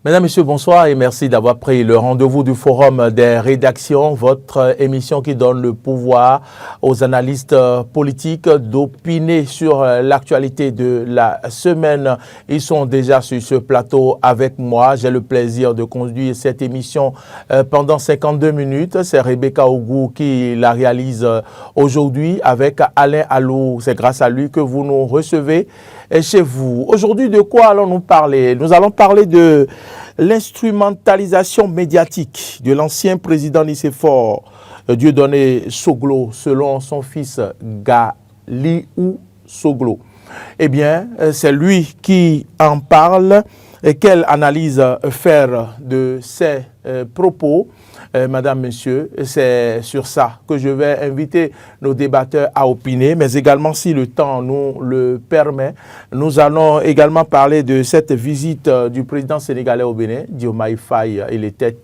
Mesdames, Messieurs, bonsoir et merci d'avoir pris le rendez-vous du Forum des rédactions, votre émission qui donne le pouvoir aux analystes politiques d'opiner sur l'actualité de la semaine. Ils sont déjà sur ce plateau avec moi. J'ai le plaisir de conduire cette émission pendant 52 minutes. C'est Rebecca Ougou qui la réalise aujourd'hui avec Alain Alou. C'est grâce à lui que vous nous recevez chez vous. Aujourd'hui, de quoi allons-nous parler? Nous allons parler de l'instrumentalisation médiatique de l'ancien président Nicéphore Dieudonné Soglo, selon son fils Galiou Soglo. Eh bien, c'est lui qui en parle. Et quelle analyse faire de ces propos, Madame, Monsieur, c'est sur ça que je vais inviter nos débatteurs à opiner, mais également, si le temps nous le permet, nous allons également parler de cette visite du président sénégalais au Bénin, Diomaye Faye. Il était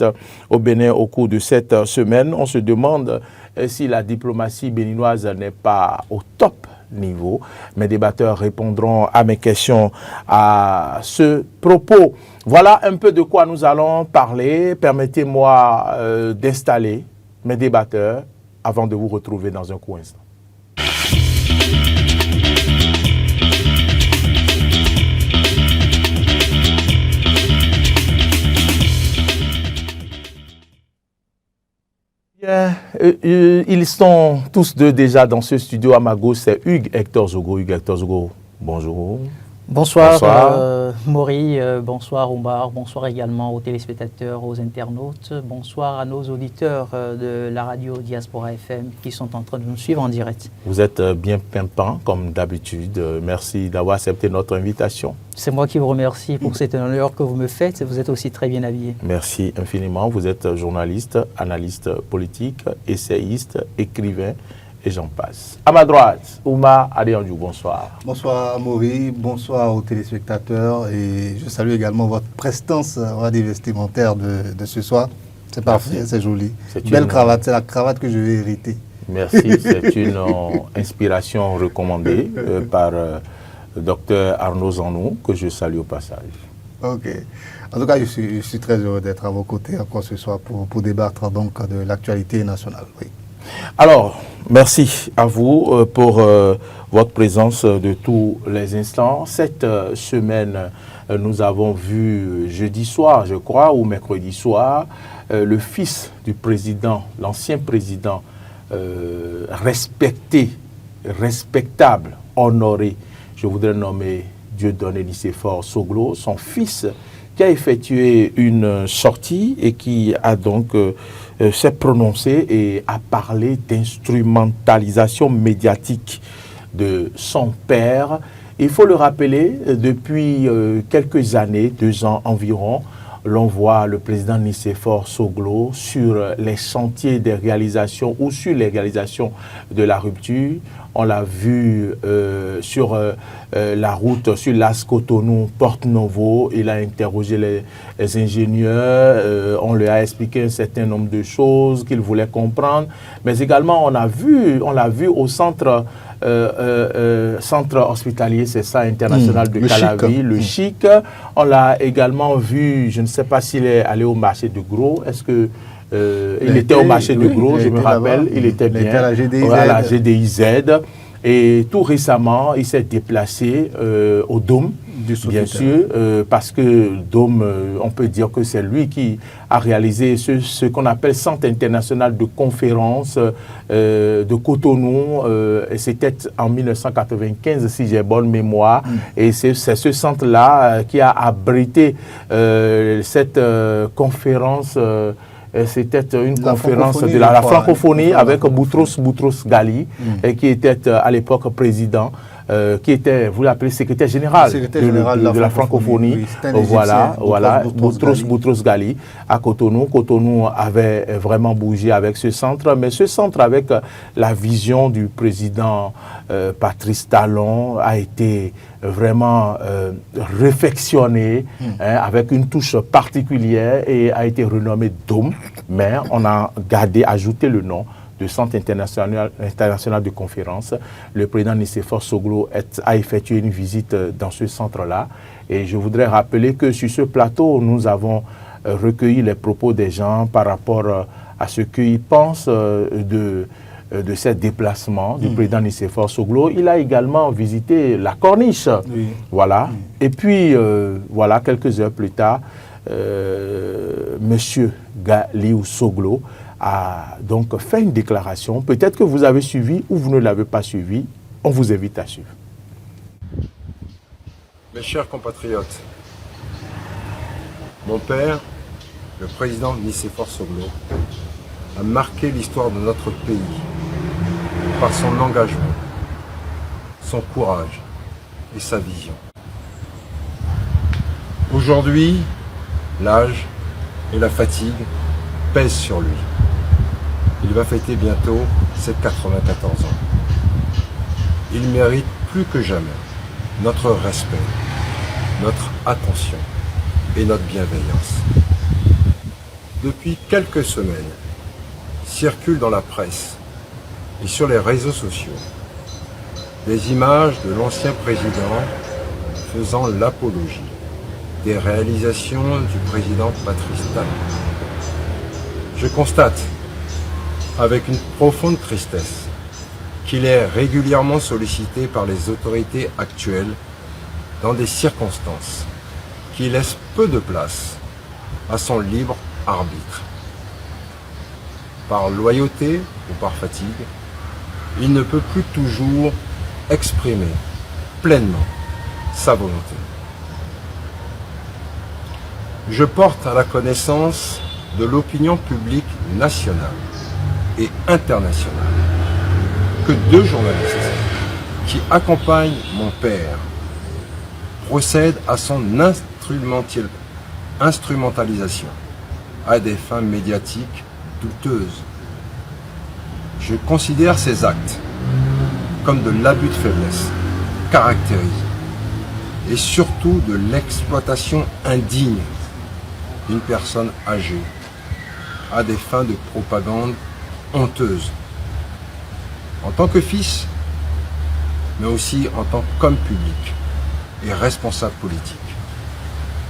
au Bénin au cours de cette semaine. On se demande si la diplomatie béninoise n'est pas au top niveau. Mes débatteurs répondront à mes questions à ce propos. Voilà un peu de quoi nous allons parler. Permettez-moi d'installer mes débatteurs avant de vous retrouver dans un court instant. Ils sont tous deux déjà dans ce studio à ma gauche. C'est Hugues Hector Zogo. Hugues Hector Zogo, bonjour. Bonsoir, Maury, bonsoir Omar, bonsoir également aux téléspectateurs, aux internautes, bonsoir à nos auditeurs de la radio Diaspora FM qui sont en train de nous suivre en direct. Vous êtes bien pimpant comme d'habitude. Merci d'avoir accepté notre invitation. C'est moi qui vous remercie pour cet honneur que vous me faites. Vous êtes aussi très bien habillé. Merci infiniment. Vous êtes journaliste, analyste politique, essayiste, écrivain. Et j'en passe. À ma droite, Oumar Adéandjou, bonsoir. Bonsoir Maury, bonsoir aux téléspectateurs et je salue également votre prestance vestimentaire de ce soir. C'est parfait, c'est joli. Belle cravate, c'est la cravate que je vais hériter. Merci, c'est une inspiration recommandée par le docteur Arnaud Zanou, que je salue au passage. Ok. En tout cas, je suis très heureux d'être à vos côtés encore ce soir pour débattre donc de l'actualité nationale. Oui. Alors, merci à vous pour votre présence de tous les instants. Cette semaine, nous avons vu jeudi soir, je crois, ou mercredi soir, le fils du président, l'ancien président, respectable, honoré, je voudrais nommer Dieudonné Nicéphore Soglo, son fils, qui a effectué une sortie et qui a donc s'est prononcé et a parlé d'instrumentalisation médiatique de son père. Il faut le rappeler, depuis quelques années, 2 ans environ, l'on voit le président Nicéphore Soglo sur les chantiers des réalisations ou sur les réalisations de la rupture. On l'a vu sur la route, sur l'As Cotonou-Porto Novo. Il a interrogé les ingénieurs. On lui a expliqué un certain nombre de choses qu'il voulait comprendre. Mais également, on l'a vu au centre hospitalier, c'est ça, international de Calavi, le Chic. On l'a également vu, je ne sais pas s'il est allé au marché de Gros. Est-ce que il était au marché de Gros, je me rappelle, il était bien à la GDIZ. Et tout récemment, il s'est déplacé au Dôme, bien sûr, parce que Dôme, on peut dire que c'est lui qui a réalisé ce qu'on appelle Centre international de conférences de Cotonou. C'était en 1995, si j'ai bonne mémoire. Et c'est ce centre-là qui a abrité cette conférence. C'était une conférence de la francophonie avec Boutros Ghali, qui était à l'époque président, qui était, vous l'appelez, secrétaire général de la francophonie. Oui, voilà, Boutros Ghali à Cotonou. Cotonou avait vraiment bougé avec ce centre, mais ce centre, avec la vision du président Patrice Talon, a été vraiment réfectionné avec une touche particulière et a été renommé Dôme, mais on a ajouté le nom de Centre international de conférence. Le président Nicéphore Soglo a effectué une visite dans ce centre-là. Et je voudrais rappeler que sur ce plateau, nous avons recueilli les propos des gens par rapport à ce qu'ils pensent de ces déplacements du président Nicéphore Soglo. Il a également visité la Corniche. Oui. Voilà. Et puis, voilà, quelques heures plus tard, Monsieur Galiou Soglo a donc fait une déclaration. Peut-être que vous avez suivi ou vous ne l'avez pas suivi. On vous invite à suivre. Mes chers compatriotes, mon père, le président Nicéphore Soglo, a marqué l'histoire de notre pays par son engagement, son courage et sa vision. Aujourd'hui, l'âge et la fatigue pèsent sur lui. Il va fêter bientôt ses 94 ans. Il mérite plus que jamais notre respect, notre attention et notre bienveillance. Depuis quelques semaines, circulent dans la presse et sur les réseaux sociaux des images de l'ancien président faisant l'apologie des réalisations du président Patrice Talon. Je constate avec une profonde tristesse qu'il est régulièrement sollicité par les autorités actuelles dans des circonstances qui laissent peu de place à son libre arbitre. Par loyauté ou par fatigue, il ne peut plus toujours exprimer pleinement sa volonté. Je porte à la connaissance de l'opinion publique nationale et internationale que 2 journalistes qui accompagnent mon père procèdent à son instrumentalisation à des fins médiatiques douteuses. Je considère ces actes comme de l'abus de faiblesse caractérisé et surtout de l'exploitation indigne d'une personne âgée à des fins de propagande honteuse. En tant que fils, mais aussi en tant qu'homme public et responsable politique,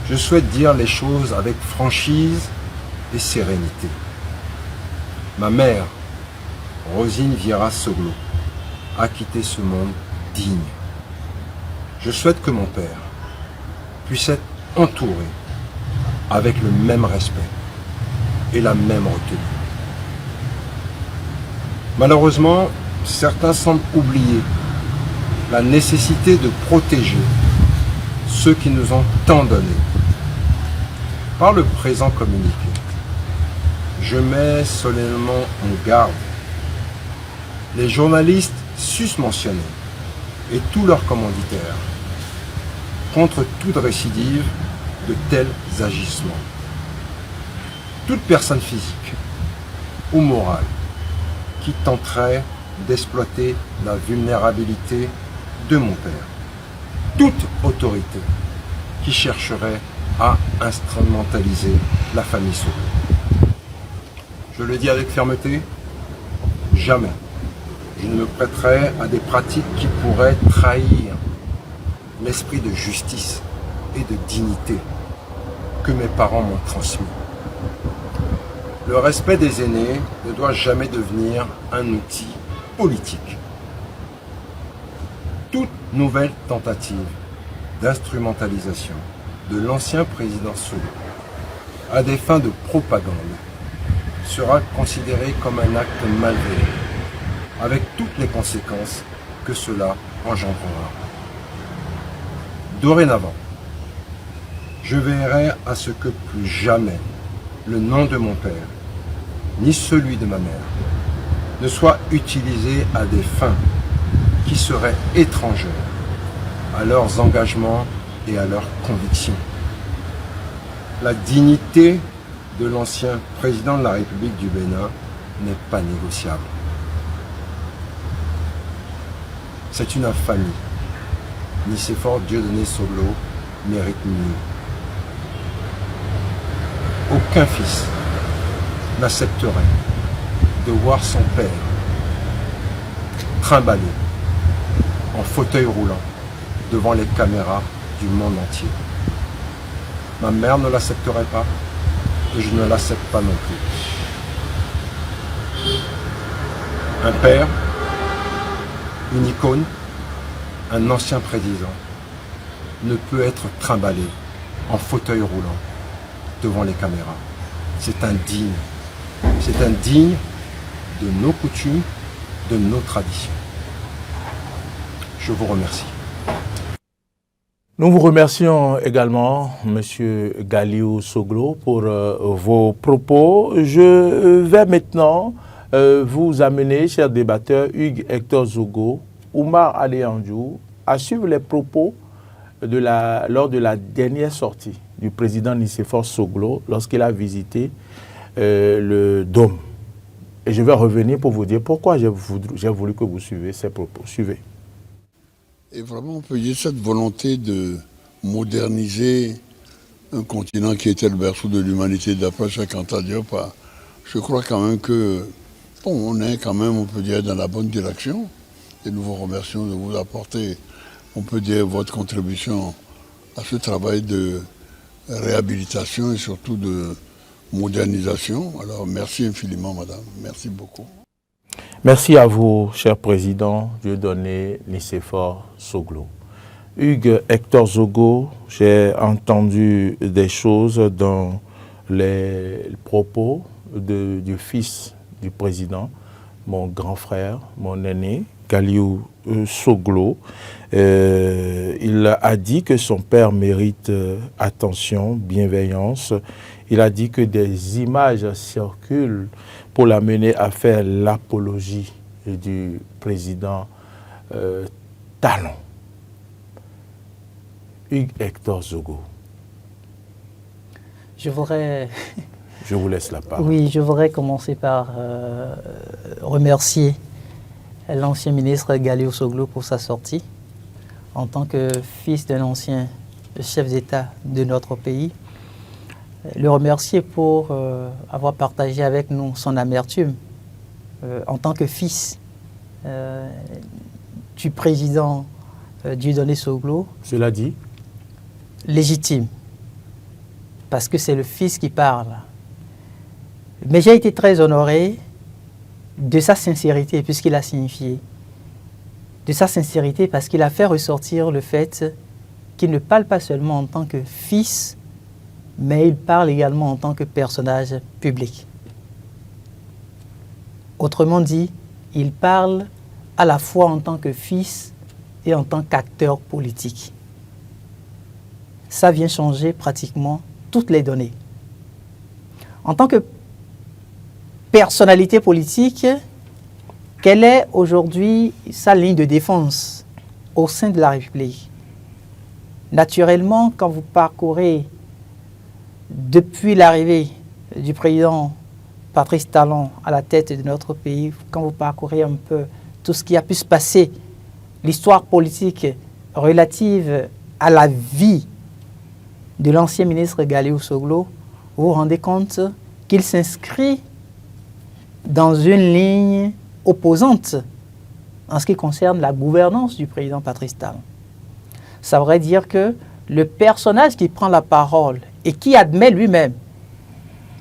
je souhaite dire les choses avec franchise et sérénité. Ma mère, Rosine Vieira Soglo, a quitté ce monde digne. Je souhaite que mon père puisse être entouré avec le même respect et la même retenue. Malheureusement, certains semblent oublier la nécessité de protéger ceux qui nous ont tant donné. Par le présent communiqué, je mets solennellement en garde les journalistes susmentionnés et tous leurs commanditaires contre toute récidive de tels agissements. Toute personne physique ou morale qui tenterait d'exploiter la vulnérabilité de mon père. Toute autorité qui chercherait à instrumentaliser la famille Soglo. Je le dis avec fermeté, jamais je ne me prêterai à des pratiques qui pourraient trahir l'esprit de justice et de dignité que mes parents m'ont transmis. Le respect des aînés ne doit jamais devenir un outil politique. Toute nouvelle tentative d'instrumentalisation de l'ancien président Soglo à des fins de propagande sera considérée comme un acte malveillant, avec toutes les conséquences que cela engendrera. Dorénavant, je veillerai à ce que plus jamais le nom de mon père, ni celui de ma mère, ne soit utilisé à des fins qui seraient étrangères à leurs engagements et à leurs convictions. La dignité de l'ancien président de la République du Bénin n'est pas négociable. C'est une infamie. Nicéphore Dieudonné Soglo mérite mieux. Aucun fils n'accepterait de voir son père trimballé en fauteuil roulant devant les caméras du monde entier. Ma mère ne l'accepterait pas et je ne l'accepte pas non plus. Un père, une icône, un ancien président ne peut être trimballé en fauteuil roulant devant les caméras. C'est indigne. C'est indigne de nos coutumes, de nos traditions. Je vous remercie. Nous vous remercions également, M. Galiou Soglo, pour vos propos. Je vais maintenant vous amener, chers débatteurs, Hugues Hector Zogo, Oumar Aléandjou, à suivre les propos lors de la dernière sortie du président Nicéphore Soglo lorsqu'il a visité le Dôme. Et je vais revenir pour vous dire pourquoi j'ai voulu que vous suiviez ces propos. Suivez. Et vraiment, on peut dire cette volonté de moderniser un continent qui était le berceau de l'humanité d'après Cheikh Anta Diop. Je crois quand même que, bon, on est quand même, on peut dire, dans la bonne direction. Et nous vous remercions de vous apporter, on peut dire, votre contribution à ce travail de réhabilitation et surtout de modernisation. Alors, merci infiniment, madame. Merci beaucoup. Merci à vous, cher président Dieudonné Nicéphore Soglo. Hugues Hector Zogo, j'ai entendu des choses dans les propos du fils du président, mon grand frère, mon aîné, Galiou Soglo. Il a dit que son père mérite attention, bienveillance. Il a dit que des images circulent pour l'amener à faire l'apologie du président Talon. Hugues Hector Zogo. Je vous laisse la parole. Oui, je voudrais commencer par remercier l'ancien ministre Galiou Soglo pour sa sortie. En tant que fils d'un ancien chef d'État de notre pays, le remercier pour avoir partagé avec nous son amertume en tant que fils du président Dieudonné Soglo. Cela dit, légitime, parce que c'est le fils qui parle. Mais j'ai été très honoré de sa sincérité, puisqu'il a signifié. De sa sincérité, parce qu'il a fait ressortir le fait qu'il ne parle pas seulement en tant que fils, mais il parle également en tant que personnage public. Autrement dit, il parle à la fois en tant que fils et en tant qu'acteur politique. Ça vient changer pratiquement toutes les données. En tant que personnalité politique, quelle est aujourd'hui sa ligne de défense au sein de la République? Naturellement, quand vous parcourez depuis l'arrivée du président Patrice Talon à la tête de notre pays, quand vous parcourez un peu tout ce qui a pu se passer, l'histoire politique relative à la vie de l'ancien ministre Galiou Soglo, vous vous rendez compte qu'il s'inscrit dans une ligne opposante en ce qui concerne la gouvernance du président Patrice Talon. Ça voudrait dire que le personnage qui prend la parole et qui admet lui-même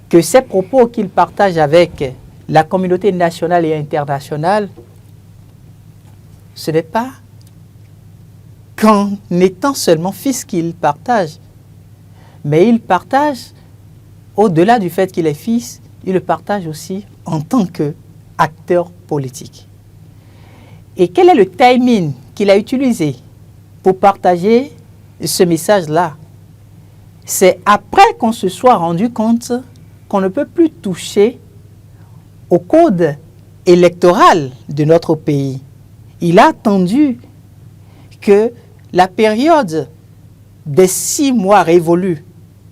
que ces propos qu'il partage avec la communauté nationale et internationale, ce n'est pas qu'en étant seulement fils qu'il partage, mais il partage, au-delà du fait qu'il est fils, il le partage aussi en tant qu'acteur politique. Et quel est le timing qu'il a utilisé pour partager ce message-là? C'est après qu'on se soit rendu compte qu'on ne peut plus toucher au code électoral de notre pays. Il a attendu que la période des 6 mois révolue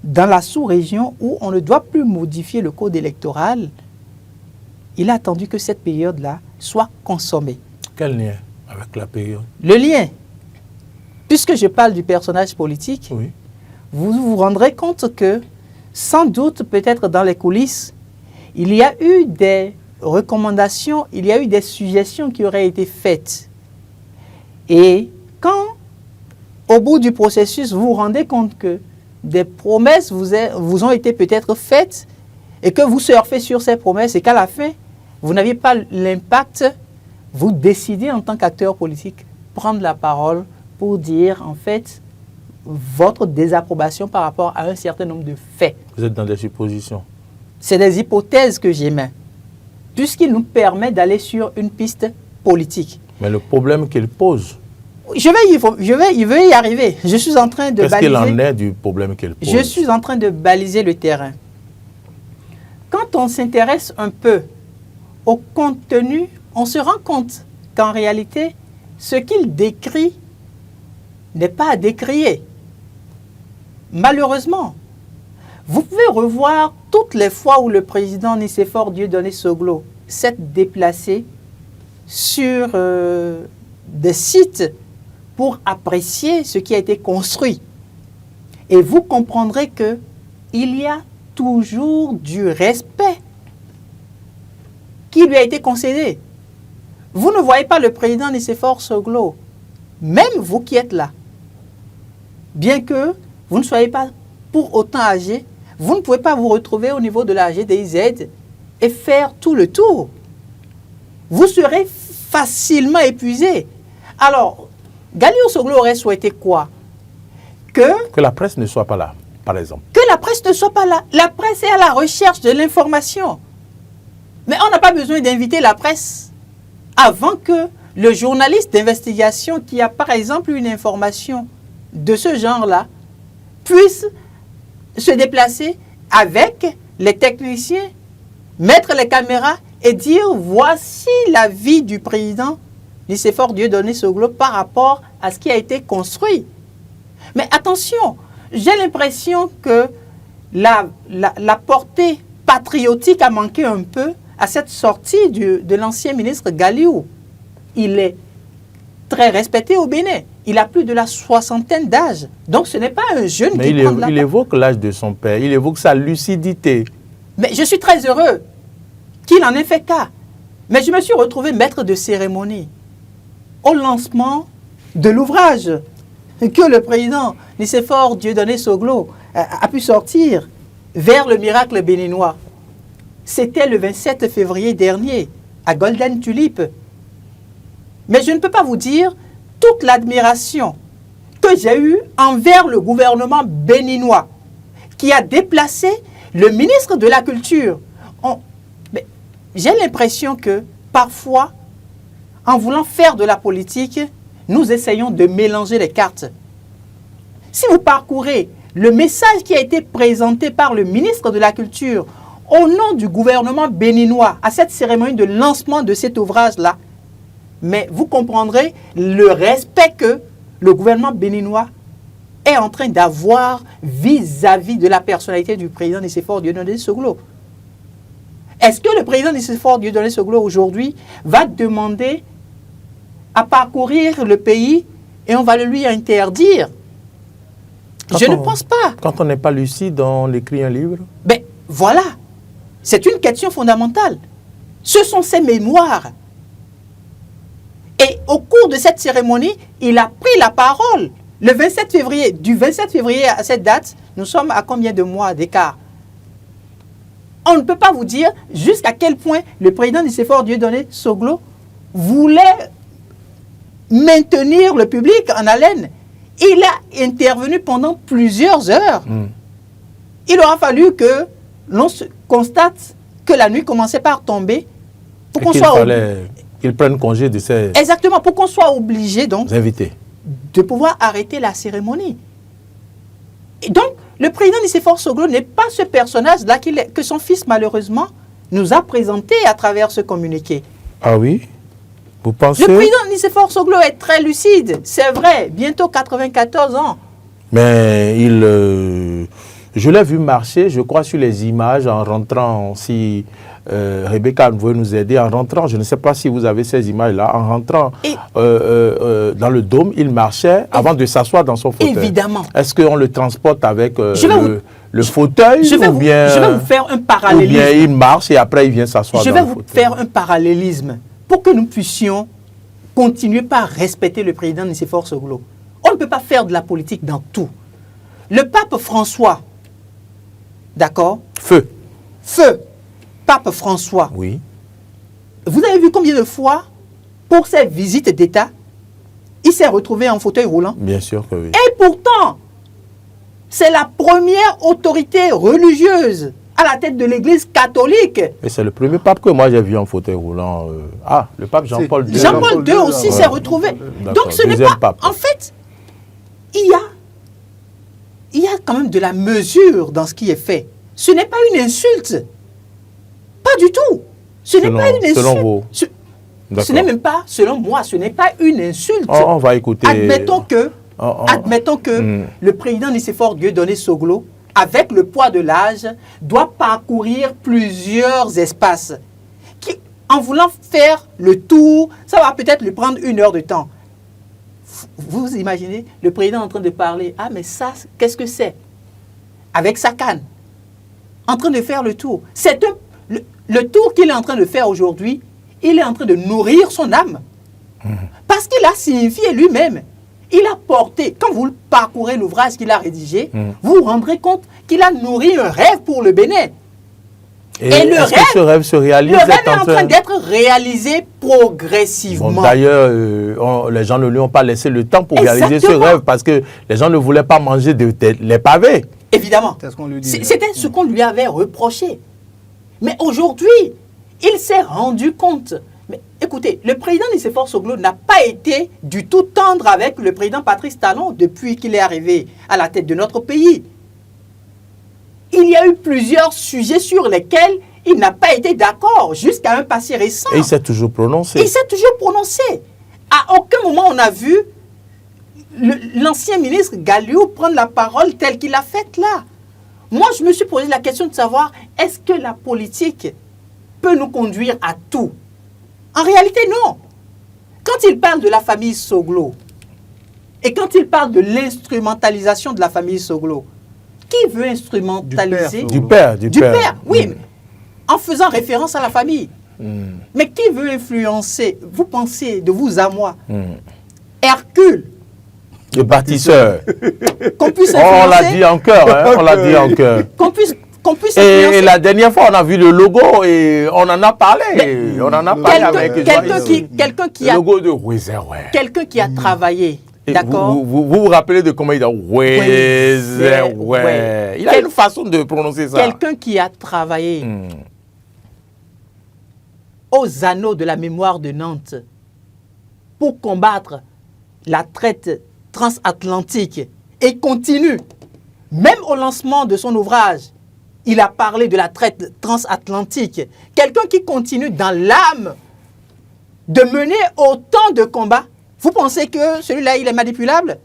dans la sous-région où on ne doit plus modifier le code électoral, il a attendu que cette période-là soit consommée. Quel lien avec la période? Le lien, puisque je parle du personnage politique, oui. Vous vous rendrez compte que, sans doute, peut-être dans les coulisses, il y a eu des recommandations, il y a eu des suggestions qui auraient été faites. Et quand, au bout du processus, vous vous rendez compte que des promesses vous ont été peut-être faites et que vous surfez sur ces promesses et qu'à la fin, vous n'aviez pas l'impact, vous décidez en tant qu'acteur politique prendre la parole pour dire en fait votre désapprobation par rapport à un certain nombre de faits. Vous êtes dans des suppositions. C'est des hypothèses que j'émets, puisqu'il nous permet d'aller sur une piste politique. Mais le problème qu'il pose... Je vais y arriver. Je suis en train de baliser... Qu'est-ce qu'il en est du problème qu'il pose? Je suis en train de baliser le terrain. Quand on s'intéresse un peu au contenu, on se rend compte qu'en réalité, ce qu'il décrit n'est pas à décrier. Malheureusement, vous pouvez revoir toutes les fois où le président Nicéphore Dieudonné Soglo s'est déplacé sur des sites pour apprécier ce qui a été construit. Et vous comprendrez qu'il y a toujours du respect qui lui a été concédé. Vous ne voyez pas le président Nicéphore Soglo, même vous qui êtes là, bien que vous ne soyez pas pour autant âgé, vous ne pouvez pas vous retrouver au niveau de la GDIZ et faire tout le tour. Vous serez facilement épuisé. Alors, Galio Soglo aurait souhaité quoi? Que la presse ne soit pas là, par exemple. Que la presse ne soit pas là. La presse est à la recherche de l'information. Mais on n'a pas besoin d'inviter la presse avant que le journaliste d'investigation qui a par exemple une information de ce genre-là puisse se déplacer avec les techniciens, mettre les caméras et dire voici la vie du président Nicéphore Dieudonné Soglo par rapport à ce qui a été construit. Mais attention, j'ai l'impression que la portée patriotique a manqué un peu à cette sortie de l'ancien ministre Galiou. Il est très respecté au Bénin. Il a plus de la soixantaine d'âge. Donc ce n'est pas un jeune qui prend de la... Il évoque l'âge de son père, il évoque sa lucidité. Mais je suis très heureux qu'il en ait fait cas. Mais je me suis retrouvé maître de cérémonie au lancement de l'ouvrage que le président Nicéphore Dieudonné Soglo a pu sortir vers le miracle béninois. C'était le 27 février dernier, à Golden Tulip. Mais je ne peux pas vous dire toute l'admiration que j'ai eue envers le gouvernement béninois, qui a déplacé le ministre de la Culture. J'ai l'impression que, parfois, en voulant faire de la politique, nous essayons de mélanger les cartes. Si vous parcourez le message qui a été présenté par le ministre de la Culture au nom du gouvernement béninois à cette cérémonie de lancement de cet ouvrage-là, mais vous comprendrez le respect que le gouvernement béninois est en train d'avoir vis-à-vis de la personnalité du président Nicéphore Dieudonné Soglo. Est-ce que le président Nicéphore Dieudonné Soglo aujourd'hui va demander à parcourir le pays et on va le lui interdire? Je ne pense pas. Quand on n'est pas lucide, on écrit un livre? Ben voilà, c'est une question fondamentale. Ce sont ses mémoires. Et au cours de cette cérémonie, il a pris la parole. Le 27 février, du 27 février à cette date, nous sommes à combien de mois d'écart? On ne peut pas vous dire jusqu'à quel point le président Nicéphore Dieudonné Soglo voulait maintenir le public en haleine. Il a intervenu pendant plusieurs heures. Il aura fallu que l'on constate que la nuit commençait par tomber pour qu'on soit qu'il prenne congé de ses... Exactement, pour qu'on soit obligé donc invités de pouvoir arrêter la cérémonie. Et donc, le président Nicéphore Soglo n'est pas ce personnage-là que son fils, malheureusement, nous a présenté à travers ce communiqué. Ah oui? Vous pensez? Le président Nicéphore Soglo est très lucide, c'est vrai, bientôt 94 ans. Mais il Je l'ai vu marcher, je crois, sur les images en rentrant, si Rebecca veut nous aider, en rentrant, je ne sais pas si vous avez ces images-là, en rentrant dans le dôme, il marchait avant de s'asseoir dans son fauteuil. Évidemment. Est-ce qu'on le transporte avec le fauteuil je vais vous faire un parallélisme. Ou bien il marche et après il vient s'asseoir dans le fauteuil. Je vais vous faire un parallélisme pour que nous puissions continuer par respecter le président Nicéphore Soglo. On ne peut pas faire de la politique dans tout. Le pape François, d'accord? Feu, pape François. Oui. Vous avez vu combien de fois, pour ses visites d'État, il s'est retrouvé en fauteuil roulant? Bien sûr que oui. Et pourtant, c'est la première autorité religieuse à la tête de l'Église catholique. Et c'est le premier pape que moi j'ai vu en fauteuil roulant. Le pape Jean-Paul II. Jean-Paul II aussi s'est retrouvé. Donc ce n'est pas... Pape. En fait, il y a quand même de la mesure dans ce qui est fait. Ce n'est pas une insulte. Pas du tout. Ce n'est pas une insulte. Selon vous. Ce n'est même pas, selon moi, ce n'est pas une insulte. On va écouter. Admettons que le président Nicéphore Dieudonné Soglo, avec le poids de l'âge, doit parcourir plusieurs espaces. En voulant faire le tour, ça va peut-être lui prendre 1 heure de temps. Vous imaginez le président en train de parler. Ah, mais ça, qu'est-ce que c'est? Avec sa canne. En train de faire le tour. Le tour qu'il est en train de faire aujourd'hui, il est en train de nourrir son âme. Parce qu'il a signifié lui-même. Il a porté, quand vous parcourez l'ouvrage qu'il a rédigé, vous vous rendrez compte qu'il a nourri un rêve pour le Bénin. Et ce rêve se réalise? Le rêve est en train d'être réalisé progressivement. Bon, d'ailleurs, les gens ne lui ont pas laissé le temps pour réaliser ce rêve parce que les gens ne voulaient pas manger les pavés. Évidemment. C'était ce qu'on lui avait reproché. Mais aujourd'hui, il s'est rendu compte. Mais écoutez, le président Nicéphore Soglo n'a pas été du tout tendre avec le président Patrice Talon depuis qu'il est arrivé à la tête de notre pays. Il y a eu plusieurs sujets sur lesquels il n'a pas été d'accord jusqu'à un passé récent. Et il s'est toujours prononcé. Il s'est toujours prononcé. À aucun moment on a vu l'ancien ministre Galiou prendre la parole telle qu'il l'a faite là. Moi, je me suis posé la question de savoir, est-ce que la politique peut nous conduire à tout? En réalité, non. Quand il parle de la famille Soglo, et quand il parle de l'instrumentalisation de la famille Soglo, qui veut instrumentaliser? Du père. Du père, oui, en faisant référence à la famille. Mais qui veut influencer? Vous pensez, de vous à moi, Hercule, le bâtisseur. Qu'on puisse influencer. On l'a dit en cœur, hein, on l'a dit en cœur. Qu'on puisse et la dernière fois, on a vu le logo et on en a parlé. On en a parlé avec quelqu'un qui le logo de Wezerwe. Quelqu'un qui a travaillé. D'accord. Vous rapelez de comment il dit Wezerwe. Il a une façon de prononcer ça. Quelqu'un qui a travaillé aux anneaux de la mémoire de Nantes pour combattre la traite transatlantique et continue, même au lancement de son ouvrage, il a parlé de la traite transatlantique. Quelqu'un qui continue dans l'âme de mener autant de combats. Vous pensez que celui-là, il est manipulable?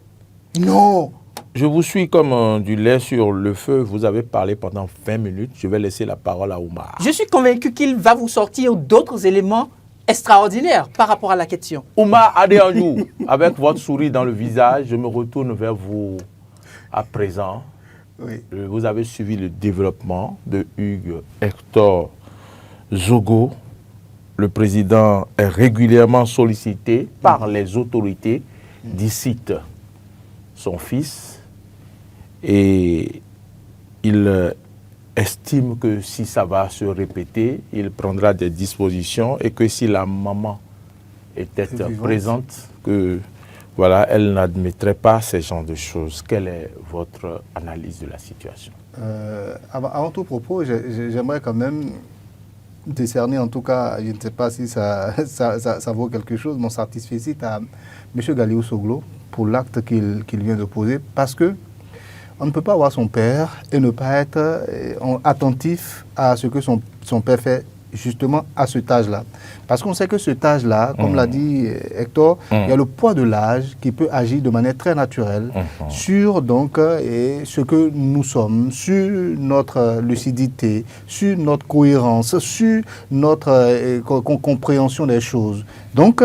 Non. Je vous suis comme du lait sur le feu. Vous avez parlé pendant 20 minutes. Je vais laisser la parole à Oumar. Je suis convaincu qu'il va vous sortir d'autres éléments extraordinaire par rapport à la question. Oumar Adéanjou, avec votre souris dans le visage, je me retourne vers vous à présent. Oui. Vous avez suivi le développement de Hugues Hector Zogo. Le président est régulièrement sollicité par les autorités d'ici son fils et il estime que si ça va se répéter, il prendra des dispositions et que si la maman était présente, que voilà, elle n'admettrait pas ce genre de choses. Quelle est votre analyse de la situation? Avant tout propos, j'aimerais quand même décerner, en tout cas, je ne sais pas si ça vaut quelque chose, mon satisfecit à M. Galiou Soglo pour l'acte qu'il vient de poser, parce que on ne peut pas voir son père et ne pas être attentif à ce que son père fait justement à cet âge-là. Parce qu'on sait que cet âge-là, comme l'a dit Hector, il y a le poids de l'âge qui peut agir de manière très naturelle sur donc, ce que nous sommes, sur notre lucidité, sur notre cohérence, sur notre compréhension des choses. Donc,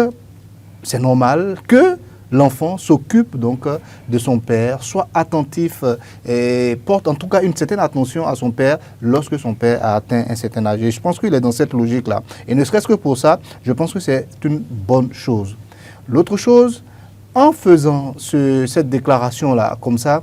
c'est normal que l'enfant s'occupe donc de son père, soit attentif et porte en tout cas une certaine attention à son père lorsque son père a atteint un certain âge. Et je pense qu'il est dans cette logique-là. Et ne serait-ce que pour ça, je pense que c'est une bonne chose. L'autre chose, en faisant cette déclaration-là comme ça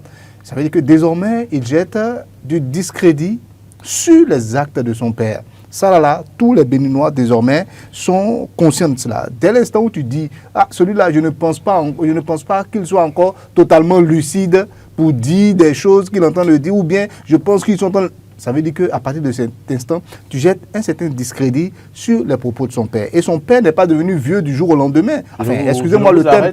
veut dire que désormais, il jette du discrédit sur les actes de son père. Ça là, tous les Béninois désormais sont conscients de cela. Dès l'instant où tu dis, ah, celui-là, je ne pense pas qu'il soit encore totalement lucide pour dire des choses qu'il entend le dire, ou bien je pense qu'ils sont en train de... Ça veut dire qu'à partir de cet instant, tu jettes un certain discrédit sur les propos de son père. Et son père n'est pas devenu vieux du jour au lendemain. Enfin, excusez-moi le terme.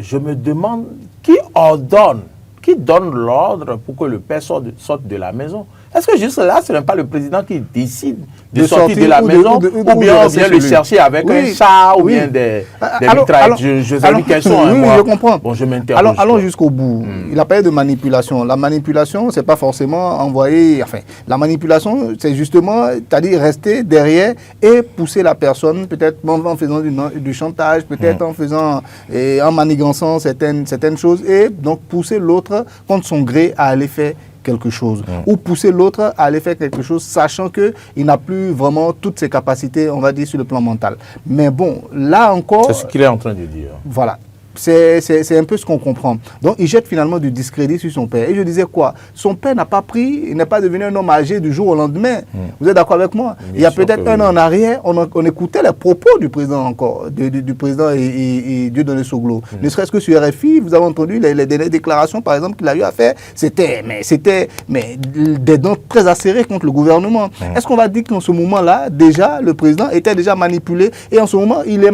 Je me demande qui donne l'ordre pour que le père sorte de la maison. Est-ce que juste là, ce n'est pas le président qui décide de sortir de la maison, ou bien on vient le chercher avec un chat ou bien des mitraillettes? Je sais plus quels sont. Oui, je comprends. Bon, je m'interroge. Allons jusqu'au bout. Il a parlé de manipulation. La manipulation, c'est pas forcément envoyer... Enfin, la manipulation, c'est justement, c'est-à-dire rester derrière et pousser la personne, peut-être en faisant du chantage, peut-être en manigançant certaines choses, et donc pousser l'autre contre son gré à aller faire quelque chose, ou pousser l'autre à aller faire quelque chose, sachant qu'il n'a plus vraiment toutes ses capacités, on va dire, sur le plan mental. Mais bon, là encore... C'est ce qu'il est en train de dire. Voilà. C'est un peu ce qu'on comprend. Donc, il jette finalement du discrédit sur son père. Et je disais quoi? Son père n'a pas pris, il n'est pas devenu un homme âgé du jour au lendemain. Vous êtes d'accord avec moi? Il y a peut-être un an en arrière, on écoutait les propos du président encore, du président et Dieudonné Soglo. Ne serait-ce que sur RFI, vous avez entendu les dernières déclarations, par exemple, qu'il a eu à faire. C'était des dents très acérées contre le gouvernement. Est-ce qu'on va dire qu'en ce moment-là, déjà, le président était déjà manipulé? Et en ce moment, il était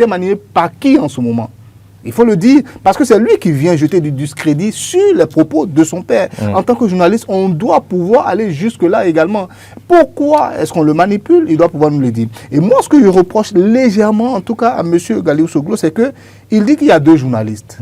manipulé par qui en ce moment? Il faut le dire, parce que c'est lui qui vient jeter du discrédit sur les propos de son père. En tant que journaliste, on doit pouvoir aller jusque-là également. Pourquoi est-ce qu'on le manipule? Il doit pouvoir nous le dire. Et moi, ce que je reproche légèrement, en tout cas à M. Galiou Soglo, c'est qu'il dit qu'il y a deux journalistes.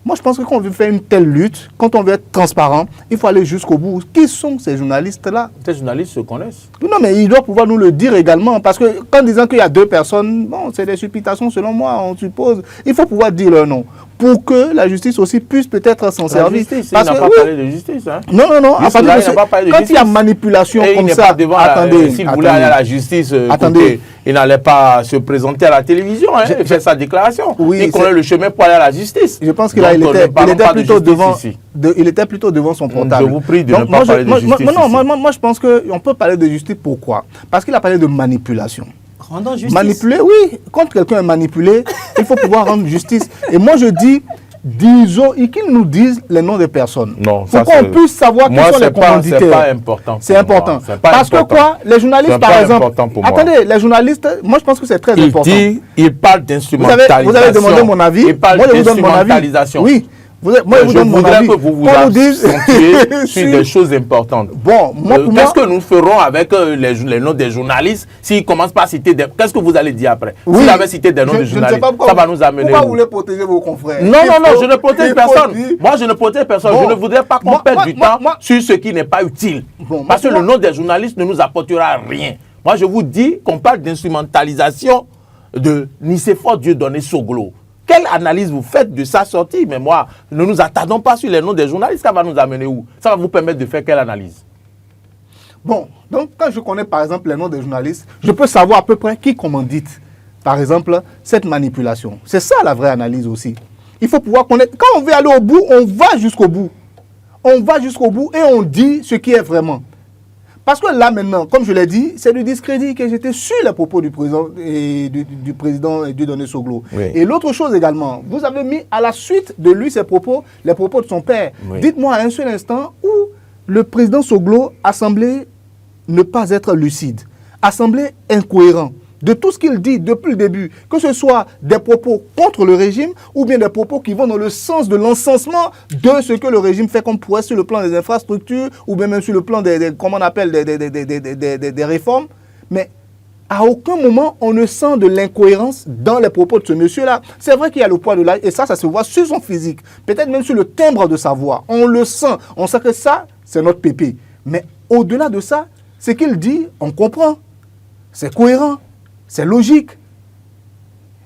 Moi, je pense que quand on veut faire une telle lutte, quand on veut être transparent, il faut aller jusqu'au bout. Qui sont ces journalistes-là? Ces journalistes se connaissent. Non, mais il doit pouvoir nous le dire également. Parce que quand disant qu'il y a deux personnes, bon, c'est des supputations selon moi, on suppose. Il faut pouvoir dire leur nom pour que la justice aussi puisse peut-être s'en servir. Justice, il n'a pas parlé de justice. Hein. Non. Quand il y a manipulation comme ça, attendez. S'il voulait aller à la justice, il n'allait pas se présenter à la télévision, hein, et faire sa déclaration. Il connaît le chemin pour aller à la justice. Je pense qu'il était plutôt devant son portable. Je vous prie de ne pas parler de justice. Moi, je pense qu'on peut parler de justice. Pourquoi? Parce qu'il a parlé de manipulation. Rendons justice. Manipuler, oui. Quand quelqu'un est manipulé, il faut pouvoir rendre justice. Et moi, je dis, disons, et qu'ils nous disent les noms des personnes. Non, pour qu'on puisse savoir qui sont les commanditaires. C'est pas important. C'est important. Parce que quoi, les journalistes, par exemple. Attendez, les journalistes, moi je pense que c'est très important. Il parle d'instrumentalisation. Vous avez demandé mon avis. Il parle d'instrumentalisation. Oui. Je voudrais que vous vous accentuez sur des choses importantes. Bon, qu'est-ce que nous ferons avec les noms des journalistes s'ils ne commencent pas à citer des... Qu'est-ce que vous allez dire après? S'il avait cité des noms de journalistes, ça va nous amener... Pourquoi vous voulez protéger vos confrères? Non, je ne protège personne. Moi, je ne protège personne. Je ne voudrais pas qu'on perde du temps sur ce qui n'est pas utile. Parce que le nom des journalistes ne nous apportera rien. Moi, je vous dis qu'on parle d'instrumentalisation de Nicéphore Dieudonné Soglo. Quelle analyse vous faites de sa sortie? Mais moi, ne nous attardons pas sur les noms des journalistes. Ça va nous amener où? Ça va vous permettre de faire quelle analyse? Bon, donc quand je connais par exemple les noms des journalistes, je peux savoir à peu près qui commandite, par exemple, cette manipulation. C'est ça la vraie analyse aussi. Il faut pouvoir connaître. Quand on veut aller au bout, on va jusqu'au bout. On va jusqu'au bout et on dit ce qui est vraiment. Parce que là maintenant, comme je l'ai dit, c'est du discrédit que j'étais sur les propos du président et du président Dieudonné Soglo. Oui. Et l'autre chose également, vous avez mis à la suite de lui ses propos, les propos de son père. Oui. Dites-moi un seul instant où le président Soglo a semblé ne pas être lucide, a semblé incohérent. de tout ce qu'il dit depuis le début, que ce soit des propos contre le régime ou bien des propos qui vont dans le sens de l'encensement de ce que le régime fait comme prouesse sur le plan des infrastructures ou bien même sur le plan comment on appelle, des réformes. Mais à aucun moment, on ne sent de l'incohérence dans les propos de ce monsieur-là. C'est vrai qu'il y a le poids de l'âge, et ça se voit sur son physique, peut-être même sur le timbre de sa voix. On le sent, on sait que ça, c'est notre pépé. Mais au-delà de ça, ce qu'il dit, on comprend. C'est cohérent, c'est logique.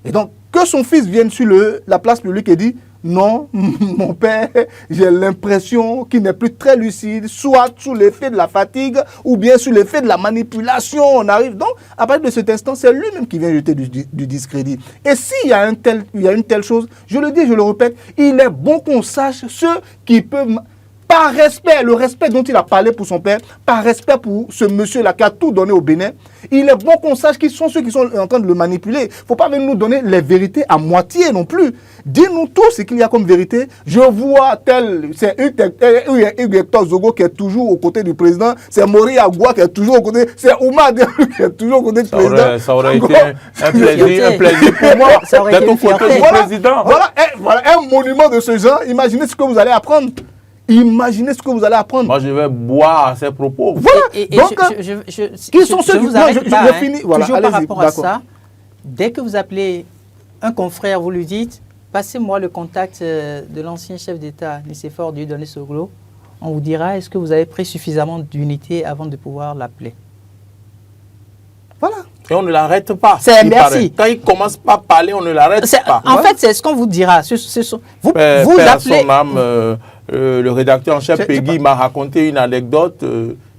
Et donc, que son fils vienne sur la place publique et dit « Non, mon père, j'ai l'impression qu'il n'est plus très lucide, soit sous l'effet de la fatigue ou bien sous l'effet de la manipulation. » On arrive donc, à partir de cet instant, c'est lui-même qui vient jeter du discrédit. Et s'il y a une telle chose, je le dis, je le répète, il est bon qu'on sache ce qui peut... Par respect, le respect dont il a parlé pour son père, par respect pour ce monsieur-là qui a tout donné au Bénin, il est bon qu'on sache qui sont ceux qui sont en train de le manipuler. Il ne faut pas venir nous donner les vérités à moitié non plus. Dis-nous tout ce qu'il y a comme vérité. Je vois c'est Hugues Hector Zogo qui est toujours aux côtés du président, c'est Mori Agua qui est toujours aux côtés, c'est Oumar Diallo qui est toujours aux côtés du président. Ça aurait été un plaisir pour moi d'être aux côtés du président. Voilà un monument de ce genre. Imaginez ce que vous allez apprendre. Imaginez ce que vous allez apprendre. Moi, je vais boire à ces propos. Voilà. Donc, qui sont ceux qui... Je finis. Voilà, toujours par rapport à ça, dès que vous appelez un confrère, vous lui dites « Passez-moi le contact de l'ancien chef d'État, Nicéphore Dieudonné Soglo », on vous dira « Est-ce que vous avez pris suffisamment d'unité avant de pouvoir l'appeler ?» Voilà. Et on ne l'arrête pas. Merci. Quand il commence pas à parler, on ne l'arrête pas. En fait, c'est ce qu'on vous dira. Vous appelez... son âme, le rédacteur en chef Peggy m'a raconté une anecdote.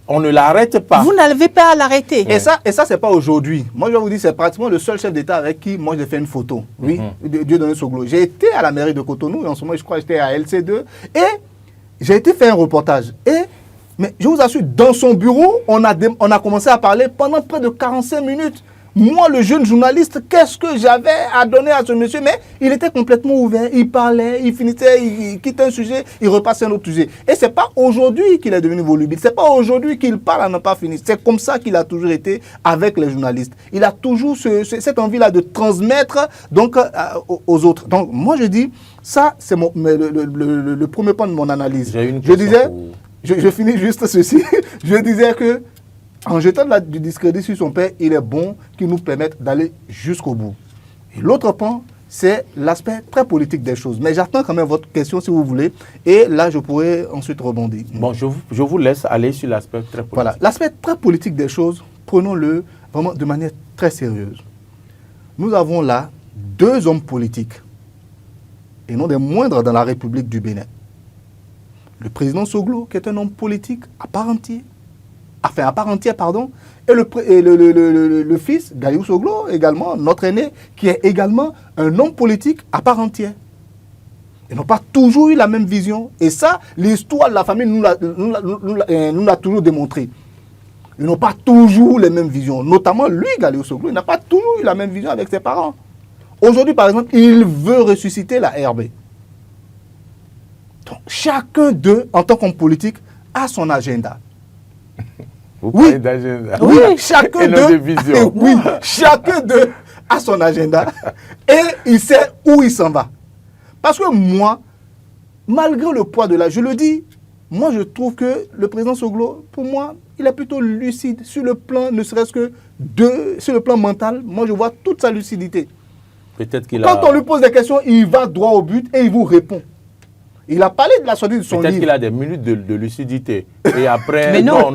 On ne l'arrête pas. Vous n'avez pas à l'arrêter. Et ça, c'est pas aujourd'hui. Moi, je vais vous dire, c'est pratiquement le seul chef d'État avec qui moi j'ai fait une photo. Oui, Dieudonné Soglo. J'ai été à la mairie de Cotonou et en ce moment, je crois que j'étais à LC2 et j'ai été faire un reportage. Mais je vous assure, dans son bureau, on a commencé à parler pendant près de 45 minutes. Moi, le jeune journaliste, qu'est-ce que j'avais à donner à ce monsieur? Mais il était complètement ouvert, il parlait, il finissait, il quittait un sujet, il repassait un autre sujet. Et ce n'est pas aujourd'hui qu'il est devenu volubile, ce n'est pas aujourd'hui qu'il parle à ne pas finir. C'est comme ça qu'il a toujours été avec les journalistes. Il a toujours cette envie-là de transmettre donc, aux autres. Donc, moi, je dis, ça, c'est le premier point de mon analyse. Je finis juste ceci. Je disais que en jetant du discrédit sur son père, il est bon qu'il nous permette d'aller jusqu'au bout. Et l'autre point, c'est l'aspect très politique des choses. Mais j'attends quand même votre question si vous voulez. Et là, je pourrais ensuite rebondir. Bon, je vous laisse aller sur l'aspect très politique. Voilà, l'aspect très politique des choses, prenons-le vraiment de manière très sérieuse. Nous avons là 2 hommes politiques, et non des moindres dans la République du Bénin. Le président Soglo, qui est un homme politique à part entière, et le fils, Galiou Soglo, également, notre aîné, qui est également un homme politique à part entière. Ils n'ont pas toujours eu la même vision. Et ça, l'histoire de la famille nous l'a toujours démontré. Ils n'ont pas toujours les mêmes visions. Notamment lui, Galiou Soglo, il n'a pas toujours eu la même vision avec ses parents. Aujourd'hui, par exemple, il veut ressusciter la RB. Donc, chacun d'eux, en tant qu'homme politique, a son agenda. Vous parlez d'agenda. Oui, chacun d'eux. Oui, chacun d'eux a son agenda et il sait où il s'en va. Parce que moi, malgré le poids de l'âge, je le dis, moi je trouve que le président Soglo, pour moi, il est plutôt lucide sur le plan, ne serait-ce que sur le plan mental. Moi je vois toute sa lucidité. Quand on lui pose des questions, il va droit au but et il vous répond. Il a parlé de la sortie de son livre. Peut-être qu'il a des minutes de lucidité. Et après, mais non,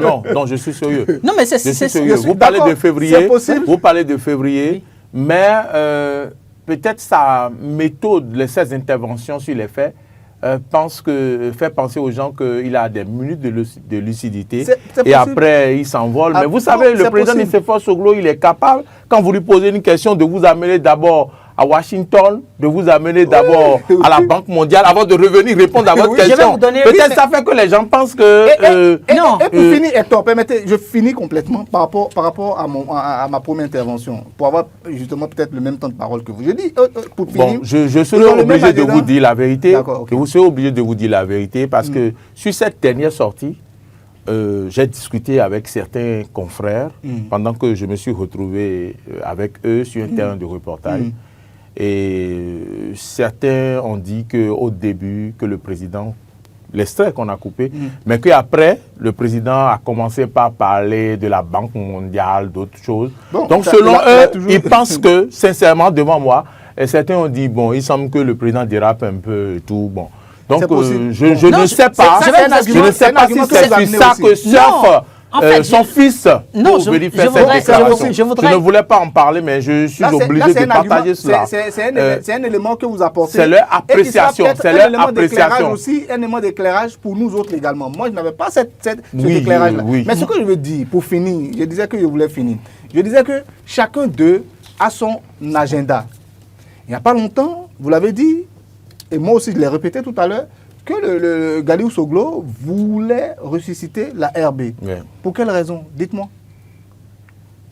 je suis sérieux. Non, mais c'est sérieux. Vous parlez de février. C'est possible. Vous parlez de février, oui. Mais peut-être sa méthode, ses interventions sur les faits, fait penser aux gens qu'il a des minutes de lucidité. Et après, il s'envole. Mais vous savez, le président Nicéphore Soglo, il est capable, quand vous lui posez une question, de vous amener d'abord à Washington, de vous amener d'abord à la Banque mondiale avant de revenir répondre à votre question. Peut-être ça fait que les gens pensent que... Et pour finir, Hector, permettez, je finis complètement par rapport à ma première intervention, pour avoir justement peut-être le même temps de parole que vous. Je dis, pour finir... Bon, je serai obligé de vous dire la vérité. Okay. Je serai obligé de vous dire la vérité parce que sur cette dernière sortie, j'ai discuté avec certains confrères pendant que je me suis retrouvé avec eux sur un terrain de reportage. Et certains ont dit qu'au début, que le président, l'extrait qu'on a coupé, mais qu'après, le président a commencé par parler de la Banque mondiale, d'autres choses. Bon, donc selon eux, ils pensent que, sincèrement, devant moi, et certains ont dit, bon, il semble que le président dérape un peu et tout, bon. Donc, je ne sais pas si c'est sur ça que surfe son fils. Non, je ne voulais pas en parler, mais je suis obligé de partager cela. C'est un élément que vous apportez. C'est leur appréciation. C'est leur appréciation. Aussi, un élément d'éclairage pour nous autres également. Moi, je n'avais pas ce éclairage-là. Mais ce que je veux dire, pour finir, je disais que je voulais finir. Je disais que chacun d'eux a son agenda. Il n'y a pas longtemps, vous l'avez dit, et moi aussi je l'ai répété tout à l'heure, que le Galiou Soglo voulait ressusciter la RB. Ouais. Pour quelle raison? Dites-moi.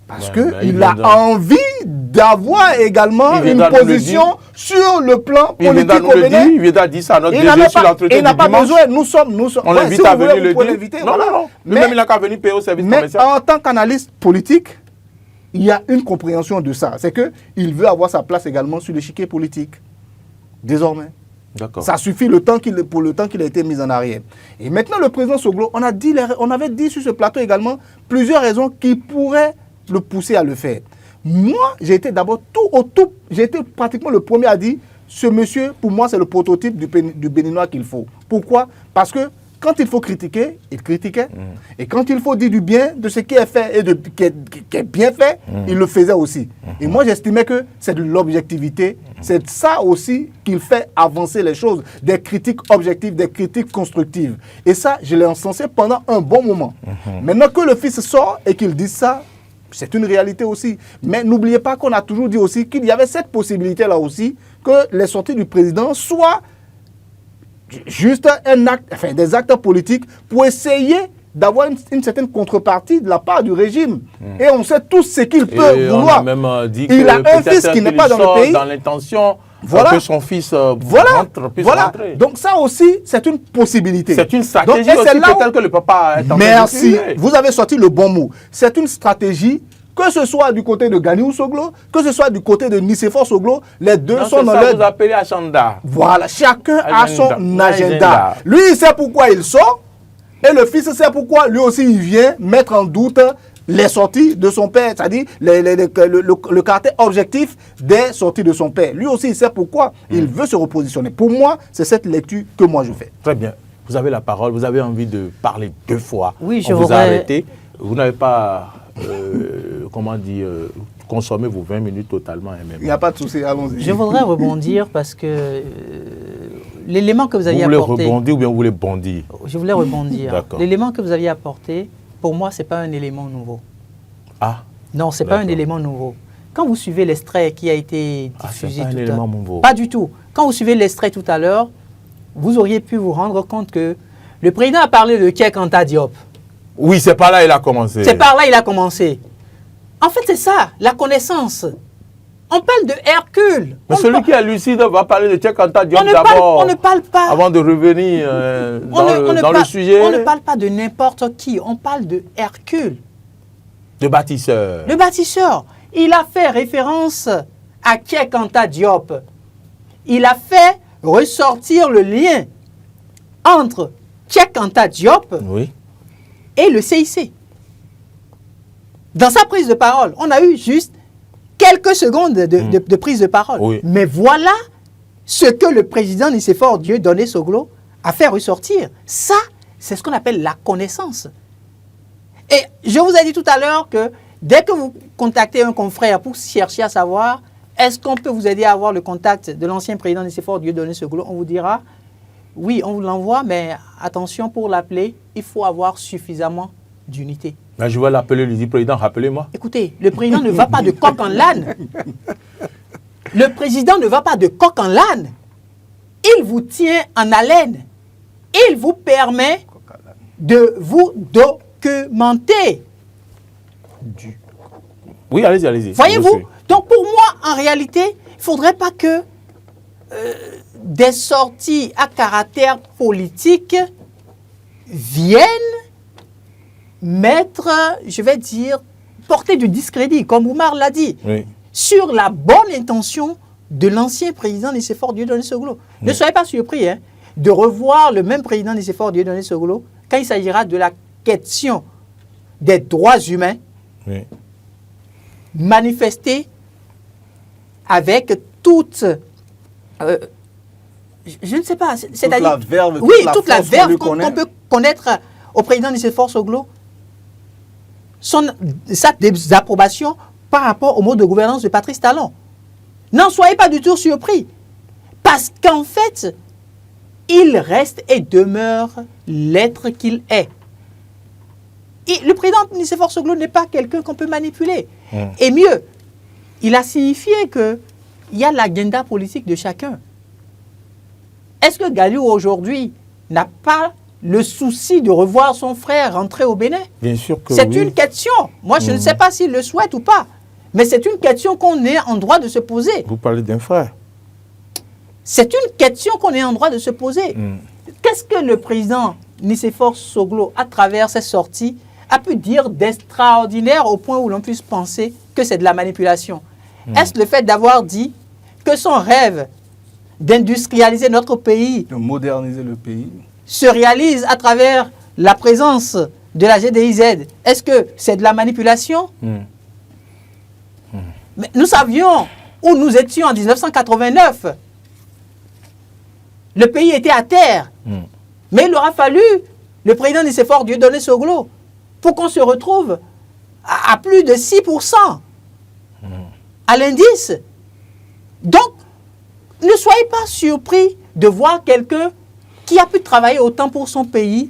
Parce qu'il a envie d'avoir également une position sur le plan politique au Bénin. Il vient de dire ça à notre DG sur l'entretien il n'a pas besoin, nous sommes. On l'invite à venir le dire. Non. Lui-même, il n'a qu'à venir payer au service commercial. Mais en tant qu'analyste politique, il y a une compréhension de ça. C'est qu'il veut avoir sa place également sur l'échiquier politique. Désormais. Ça suffit pour le temps qu'il a été mis en arrière. Et maintenant, le président Soglo, on avait dit sur ce plateau également plusieurs raisons qui pourraient le pousser à le faire. Moi, j'ai été d'abord j'ai été pratiquement le premier à dire, ce monsieur, pour moi, c'est le prototype du Béninois qu'il faut. Pourquoi? Parce que quand il faut critiquer, il critiquait. Et quand il faut dire du bien de ce qui est fait et qui est bien fait, il le faisait aussi. Et moi, j'estimais que c'est de l'objectivité. C'est ça aussi qu'il fait avancer les choses. Des critiques objectives, des critiques constructives. Et ça, je l'ai encensé pendant un bon moment. Maintenant que le fils sort et qu'il dise ça, c'est une réalité aussi. Mais n'oubliez pas qu'on a toujours dit aussi qu'il y avait cette possibilité-là aussi que les sorties du président soient juste des actes politiques pour essayer d'avoir une certaine contrepartie de la part du régime. Et on sait tous ce qu'il peut vouloir. On a même dit il a un fils qui n'est pas dans le pays. Dans l'intention que son fils puisse rentrer. Donc ça aussi, c'est une possibilité. C'est une stratégie aussi peut-être que le papa est en train de Merci. Vous avez sorti le bon mot. C'est une stratégie. Que ce soit du côté de Galiou Soglo, que ce soit du côté de Nicéphore Soglo, les deux sont dans leur... vous appelez agenda. Voilà, chacun a son agenda. Lui, il sait pourquoi il sort, et le fils sait pourquoi lui aussi il vient mettre en doute les sorties de son père, c'est-à-dire le caractère objectif des sorties de son père. Lui aussi, il sait pourquoi il veut se repositionner. Pour moi, c'est cette lecture que moi je fais. Très bien. Vous avez la parole, vous avez envie de parler 2 fois. Oui, on vous a arrêté. Vous n'avez pas... consommer vos 20 minutes totalement. Il n'y a pas de souci, allons-y. Je voudrais rebondir parce que l'élément que vous aviez apporté... Vous voulez rebondir ou bien vous voulez bondir? Je voulais rebondir. L'élément que vous aviez apporté, pour moi, ce n'est pas un élément nouveau. Ah. Non, ce n'est pas un élément nouveau. Quand vous suivez l'extrait qui a été diffusé tout à l'heure... Pas du tout. Quand vous suivez l'extrait tout à l'heure, vous auriez pu vous rendre compte que le président a parlé de Cheikh Anta Diop. Oui, c'est par là qu'il a commencé. C'est par là qu'il a commencé. En fait, c'est ça, la connaissance. On parle de Hercule. Mais celui qui est lucide va parler de Cheikh Anta Diop d'abord. On ne parle pas. Avant de revenir dans le sujet. On ne parle pas de n'importe qui. On parle de Hercule. De bâtisseur. Le bâtisseur. Il a fait référence à Cheikh Anta Diop. Il a fait ressortir le lien entre Cheikh Anta Diop et le CIC. Dans sa prise de parole, on a eu juste quelques secondes de prise de parole. Oui. Mais voilà ce que le président Nicéphore Dieudonné Soglo a fait ressortir. Ça, c'est ce qu'on appelle la connaissance. Et je vous ai dit tout à l'heure que dès que vous contactez un confrère pour chercher à savoir est-ce qu'on peut vous aider à avoir le contact de l'ancien président Nicéphore Dieudonné Soglo, on vous dira oui, on vous l'envoie, mais attention, pour l'appeler, il faut avoir suffisamment d'unité. Je vais l'appeler, lui dire, président, rappelez-moi. Écoutez, le président ne va pas de coq en l'âne. Le président ne va pas de coq en l'âne. Il vous tient en haleine. Il vous permet de vous documenter. Oui, allez-y, allez-y. Voyez-vous? Donc pour moi, en réalité, il ne faudrait pas que des sorties à caractère politique viennent mettre, je vais dire, porter du discrédit, comme Oumar l'a dit, Oui. sur la bonne intention de l'ancien président Nicéphore Dieudonné Soglo. Ne soyez pas surpris de revoir le même président Nicéphore Dieudonné Soglo quand il s'agira de la question des droits humains Oui. manifestés avec toute... je ne sais pas, c'est-à-dire... la verve, oui, toute la force verve qu'on lui qu'on peut connaître au président Nicéphore Soglo. Sa désapprobation par rapport au mode de gouvernance de Patrice Talon. N'en soyez pas du tout surpris. Parce qu'en fait, il reste et demeure l'être qu'il est. Et le président Nicéphore Soglo n'est pas quelqu'un qu'on peut manipuler. Et mieux, il a signifié qu'il y a l'agenda politique de chacun. Est-ce que Galiou aujourd'hui n'a pas le souci de revoir son frère rentrer au Bénin? Bien sûr que C'est oui. une question. Moi, je ne sais pas s'il le souhaite ou pas. Mais c'est une question qu'on est en droit de se poser. Vous parlez d'un frère. C'est une question qu'on est en droit de se poser. Qu'est-ce que le président Nicéphore Soglo, à travers ses sorties, a pu dire d'extraordinaire au point où l'on puisse penser que c'est de la manipulation? Est-ce le fait d'avoir dit que son rêve d'industrialiser notre pays, de moderniser le pays. se réalise à travers la présence de la GDIZ? Est-ce que c'est de la manipulation? Mais nous savions où nous étions en 1989. Le pays était à terre. Mais il aura fallu le président Nicéphore Dieudonné Soglo pour qu'on se retrouve à plus de 6% à l'indice. Donc, ne soyez pas surpris de voir quelqu'un qui a pu travailler autant pour son pays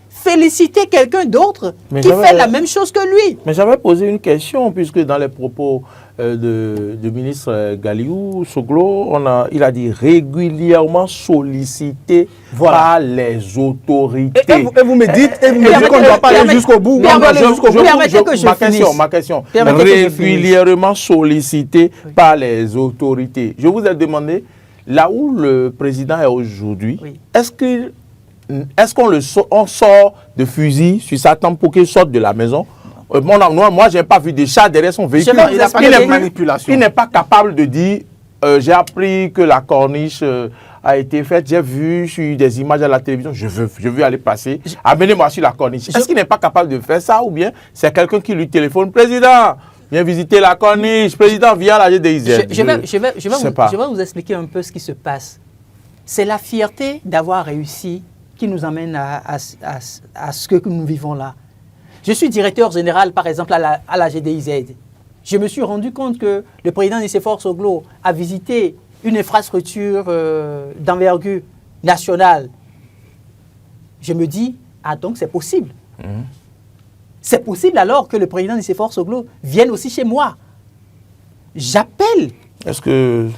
féliciter quelqu'un d'autre qui fait la même chose que lui. Mais j'avais posé une question, puisque dans les propos du ministre Galiou Soglo, il a dit régulièrement sollicité par les autorités. Et vous me dites, qu'on ne doit pas aller jusqu'au bout. Ma question. Régulièrement sollicité par les autorités. Je vous ai demandé, là où le président est aujourd'hui, est-ce qu'on sort de fusil sur sa tempe pour qu'il sorte de la maison? Moi, je n'ai pas vu de chat derrière son véhicule. Il n'est pas capable de dire j'ai appris que la corniche a été faite, j'ai vu sur des images à la télévision, je veux aller passer, amenez-moi sur la corniche. Est-ce qu'il n'est pas capable de faire ça, ou bien c'est quelqu'un qui lui téléphone, président, viens visiter la corniche, président, viens à la GDIZ? Je vais vous expliquer un peu ce qui se passe. C'est la fierté d'avoir réussi qui nous amène à ce que nous vivons là. Je suis directeur général, par exemple, à la GDIZ. Je me suis rendu compte que le président Nicéphore Soglo a visité une infrastructure d'envergure nationale. Je me dis, ah donc c'est possible. C'est possible alors que le président Nicéphore Soglo vienne aussi chez moi. J'appelle. Est-ce que...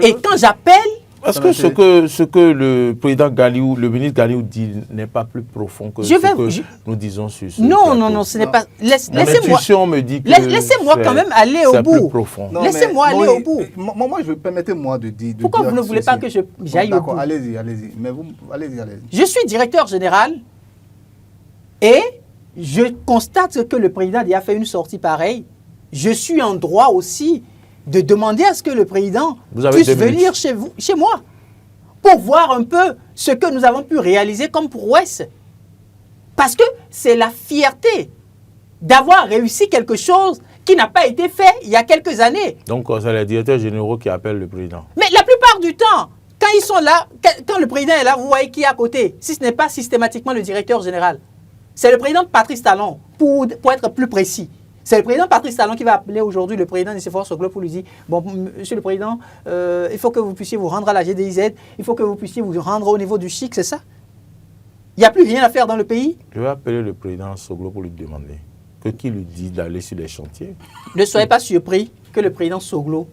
Et quand j'appelle... Est-ce que ce que le président Galiou, le ministre Galiou dit n'est pas plus profond que ce que nous disons sur ce Non, ce n'est pas... L'intuition me dit que laissez-moi quand même aller au bout. Laissez-moi aller au bout. Moi, permettez-moi de dire... Pourquoi vous ne voulez pas que j'aille au bout? D'accord, allez-y. Mais allez-y. Je suis directeur général et je constate que le président a fait une sortie pareille. Je suis en droit aussi de demander à ce que le président puisse venir chez moi pour voir un peu ce que nous avons pu réaliser comme prouesse. Parce que c'est la fierté d'avoir réussi quelque chose qui n'a pas été fait il y a quelques années. Donc, c'est les directeurs généraux qui appellent le président. Mais la plupart du temps, quand ils sont là, quand le président est là, vous voyez qui est à côté, si ce n'est pas systématiquement le directeur général. C'est le président Patrice Talon, pour être plus précis. C'est le président Patrice Talon qui va appeler aujourd'hui le président Nicéphore Soglo pour lui dire « Bon, monsieur le président, il faut que vous puissiez vous rendre à la GDIZ, il faut que vous puissiez vous rendre au niveau du CHIC, c'est ça? Il n'y a plus rien à faire dans le pays ?» Je vais appeler le président Soglo pour lui demander qui lui dit d'aller sur les chantiers. Ne soyez pas surpris que le président Soglo...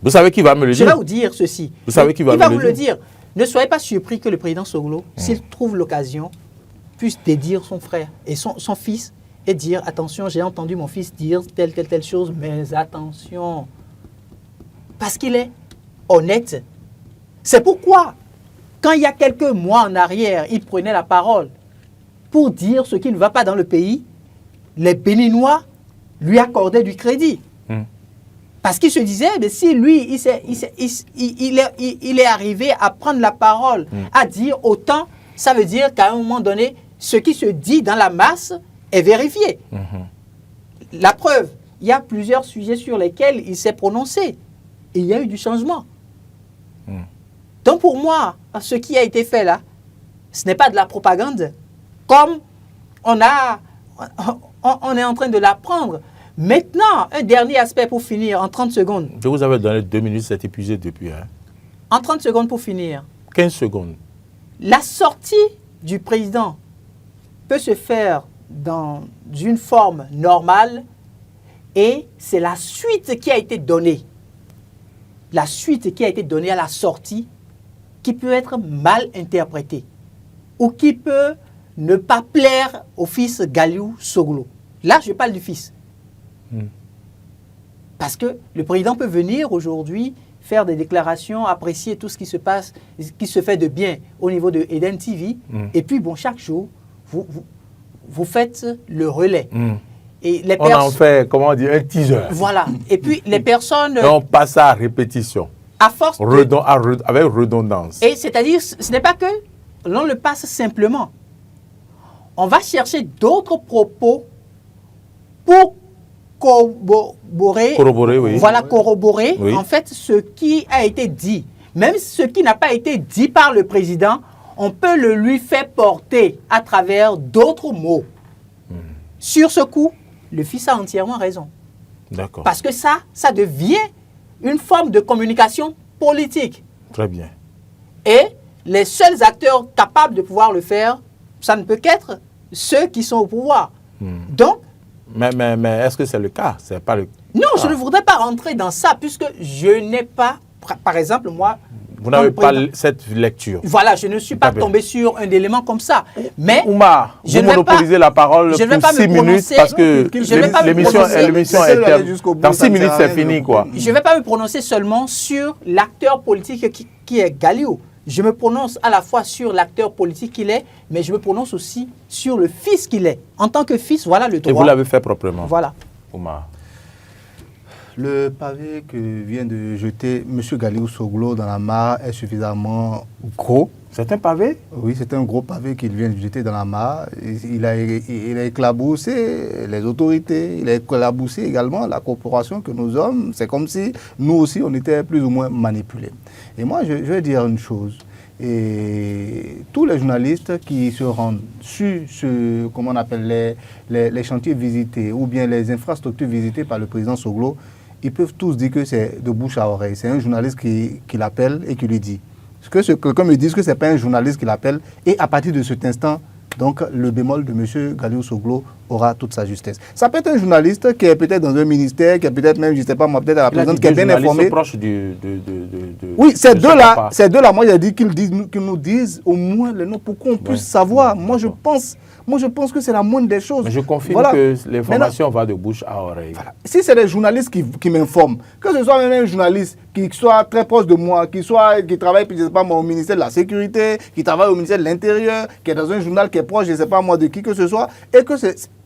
Vous savez qui va me le dire? Je vais vous dire ceci. Vous savez qui va me le dire. Ne soyez pas surpris que le président Soglo, s'il trouve l'occasion, puisse dédire son frère et son fils et dire, attention, j'ai entendu mon fils dire telle chose, mais attention, parce qu'il est honnête. C'est pourquoi, quand il y a quelques mois en arrière, il prenait la parole pour dire ce qui ne va pas dans le pays, les Béninois lui accordaient du crédit. Parce qu'il se disait, mais si lui, il est arrivé à prendre la parole, à dire autant, ça veut dire qu'à un moment donné, ce qui se dit dans la masse est vérifié. La preuve, il y a plusieurs sujets sur lesquels il s'est prononcé. Et il y a eu du changement. Donc pour moi, ce qui a été fait là, ce n'est pas de la propagande. Comme on est en train de l'apprendre. Maintenant, un dernier aspect pour finir, en 30 secondes. Je vous avais donné 2 minutes, c'est épuisé depuis. En 30 secondes pour finir. 15 secondes. La sortie du président peut se faire dans une forme normale et c'est la suite qui a été donnée. La suite qui a été donnée à la sortie qui peut être mal interprétée ou qui peut ne pas plaire au fils Galiou Soglo. Là, je parle du fils. Parce que le président peut venir aujourd'hui faire des déclarations, apprécier tout ce qui se passe, qui se fait de bien au niveau de Eden TV. Et puis, bon, chaque jour, vous faites le relais. Et les on en fait, comment dire, un teaser. Voilà. Et puis, les personnes... Et on passe à répétition. À force avec redondance. Et c'est-à-dire, ce n'est pas que l'on le passe simplement. On va chercher d'autres propos pour corroborer, oui. Voilà, corroborer Oui. en fait ce qui a été dit. Même ce qui n'a pas été dit par le président, on peut le lui faire porter à travers d'autres mots. Sur ce coup, le fils a entièrement raison. D'accord. Parce que ça devient une forme de communication politique. Très bien. Et les seuls acteurs capables de pouvoir le faire, ça ne peut qu'être ceux qui sont au pouvoir. Donc, mais est-ce que c'est le cas? C'est pas le... Non, je ne voudrais pas rentrer dans ça, puisque je n'ai pas, par exemple, moi... Vous n'avez pas cette lecture. Voilà, je ne suis pas tombé sur un élément comme ça. Mais Oumar, vous monopolisez la parole pour 6 minutes parce que l'émission est... Dans 6 minutes, c'est fini, quoi. Je ne vais pas me prononcer seulement sur l'acteur politique qui est Galiou. Je me prononce à la fois sur l'acteur politique qu'il est, mais je me prononce aussi sur le fils qu'il est. En tant que fils, voilà le droit. Et vous l'avez fait proprement. Voilà. Oumar. Le pavé que vient de jeter M. Galiou Soglo dans la mare est suffisamment gros. C'est un pavé? Oui, c'est un gros pavé qu'il vient de jeter dans la mare. Il a éclaboussé les autorités, il a éclaboussé également la corporation que nous sommes. C'est comme si nous aussi, on était plus ou moins manipulés. Et moi, je vais dire une chose. Et tous les journalistes qui se rendent sur comment on appelle les chantiers visités ou bien les infrastructures visitées par le président Soglo, ils peuvent tous dire que c'est de bouche à oreille. C'est un journaliste qui l'appelle et qui lui dit. Quelqu'un me dit que ce n'est pas un journaliste qui l'appelle. Et à partir de cet instant, donc le bémol de M. Galiou Soglo aura toute sa justesse. Ça peut être un journaliste qui est peut-être dans un ministère, qui est peut-être même, je ne sais pas moi, peut-être à la présidente, qui est bien informé. Proche oui, ces deux-là, moi j'ai dit qu'ils nous disent au moins le nom pour qu'on puisse savoir. Moi je pense que c'est la moindre des choses. Mais je confirme que l'information va de bouche à oreille. Voilà. Si c'est des journalistes qui m'informent, que ce soit même un journaliste qui soit très proche de moi, qui travaille, je sais pas moi, au ministère de la Sécurité, qui travaille au ministère de l'Intérieur, qui est dans un journal qui est proche, je ne sais pas moi, de qui que ce soit, et que